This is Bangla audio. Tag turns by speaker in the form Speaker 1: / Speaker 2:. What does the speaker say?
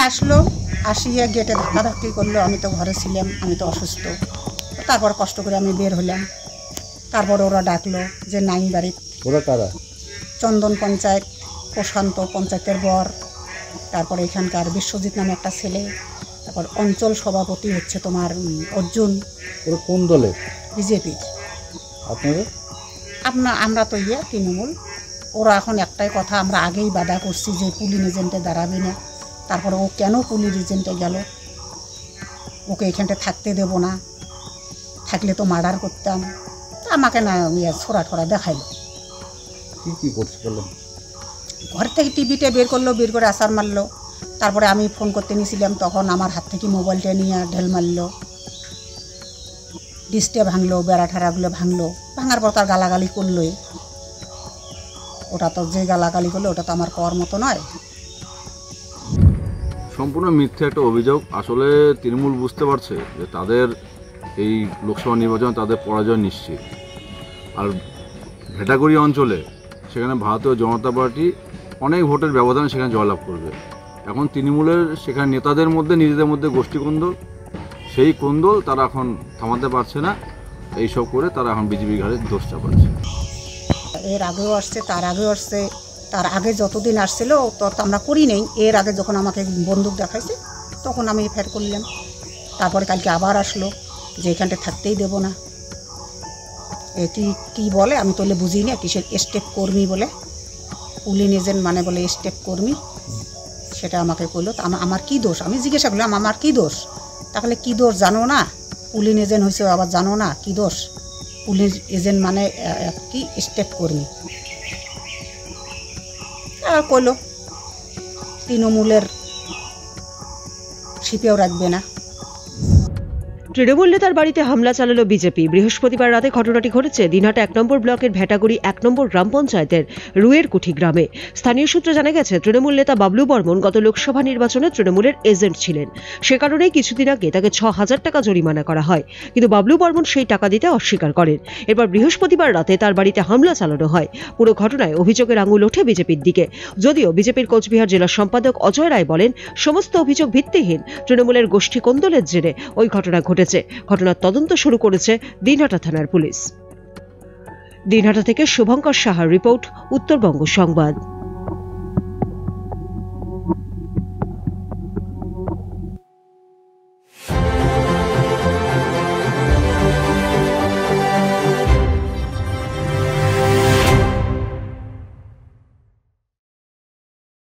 Speaker 1: আসলো, আসিয়া গেটে ধাক্কাধাক্কি করলো। আমি তো ঘরে ছিলাম, আমি তো অসুস্থ। তারপর কষ্ট করে আমি বের হলাম। তারপর ওরা ডাকলো যে নাইন বাড়ি।
Speaker 2: ওরা কারা?
Speaker 1: চন্দন পঞ্চায়েত, প্রশান্ত পঞ্চায়েতের বর, তারপরে এখানকার বিশ্বজিৎ নামে একটা ছেলে, তারপর অঞ্চল সভাপতি হচ্ছে তোমার অর্জুন।
Speaker 2: ওরা কোন দলে?
Speaker 1: বিজেপির।
Speaker 2: আপনারা?
Speaker 1: আমরা তো তৃণমূল। ওরা এখন একটাই কথা, আমরা আগেই বাধা করছি যে পুলিং এজেন্টে দাঁড়াবে না। তারপরে ও কেন পুলিং এজেন্টে গেল? ওকে এখানটা থাকতে দেব না, থাকলে তো মার্ডার করতাম। তা আমাকে না ছোড়া ঠোরা দেখাইলো।
Speaker 2: কি করছে বললেন?
Speaker 1: ঘর থেকে টিভিটা বের করলো, বের করে আসার মারলো। তারপরে আমি ফোন করতে নিয়েছিলাম, তখন আমার হাত থেকে মোবাইলটা নিয়ে ঢেল মারলো, ডিসটা ভাঙলো, বেড়া ঠেড়াগুলো ভাঙলো। ভাঙার পর তার গালাগালি করলোই। ওটা তো যে গালাগালি করলো ওটা তো আমার করার মতো নয়।
Speaker 3: সম্পূর্ণ মিথ্যে একটা অভিযোগ। আসলে তৃণমূল বুঝতে পারছে যে তাদের এই লোকসভা নির্বাচনে তাদের পরাজয় নিশ্চিত। আর ভেটাগুড়ি অঞ্চলে সেখানে ভারতীয় জনতা পার্টি অনেক ভোটের ব্যবধানে সেখানে জয়লাভ করবে। এখন তৃণমূলের সেখানে নেতাদের মধ্যে নিজেদের মধ্যে গোষ্ঠী কোন্দল, সেই কোন্দল তারা এখন থামাতে পারছে না। এইসব করে তারা এখন বিজেপি ঘাড়ে দোষ চাপাচ্ছে।
Speaker 1: এর আগেও আসছে, তার আগেও আসছে, তার আগে যতদিন আসছিল তত আমরা করি নেই। এর আগে যখন আমাকে বন্দুক দেখাইছে তখন আমি এফআইআর করলাম। তারপরে কালকে আবার আসলো যে এখানটা থাকতেই দেব না। এটি কী বলে আমি তো বুঝি না, কিসের স্টেপ কর্মী বলে, পুলিং এজেন্ট মানে বলে স্টেপ কর্মী। সেটা আমাকে বললো। তো আমার কী দোষ? আমি জিজ্ঞাসা করলাম আমার কী দোষ? তাহলে কী দোষ জানো না? পুলিং এজেন্ট হয়েছে আবার জানো না কী দোষ? পুলিং এজেন্ট মানে কি স্টেপ কর্মী। আর কইলো তৃণমূলের শিপেও রাখবে না।
Speaker 4: তৃণমূল নেতার বাড়িতে হামলা চালালো বিজেপি। বৃহস্পতিবার রাতে ঘটনাটি ঘটেছে দিনহাটা 1 নম্বর ব্লকের ভেটাগুড়ি 1 নম্বর গ্রাম পঞ্চায়েতের রুয়ের কুঠি গ্রামে। স্থানীয় সূত্রে জানা গেছে তৃণমূল নেতা বাবলু বর্মন গত লোকসভা নির্বাচনে তৃণমূলের এজেন্ট ছিলেন। সে কারণেই কিছুদিন আগে তাকে 6,000 টাকা জরিমানা করা হয়, কিন্তু বাবলু বর্মন সেই টাকা দিতে অস্বীকার করেন। এরপর বৃহস্পতিবার রাতে তার বাড়িতে হামলা চালানো হয়। পুরো ঘটনায় অভিযোগের আঙুল ওঠে বিজেপির দিকে। যদিও বিজেপির কোচবিহার জেলা সম্পাদক অজয় রায় বলেন সমস্ত অভিযোগ ভিত্তিহীন। তৃণমূলের গোষ্ঠী কোন্দলের জেরে ওই ঘটনা ঘটেছে। ঘটনার তদন্ত শুরু করেছে দিনহাটা থানার পুলিশ। দিনহাটা থেকে শুভঙ্কর সাহার রিপোর্ট, উত্তরবঙ্গ সংবাদ।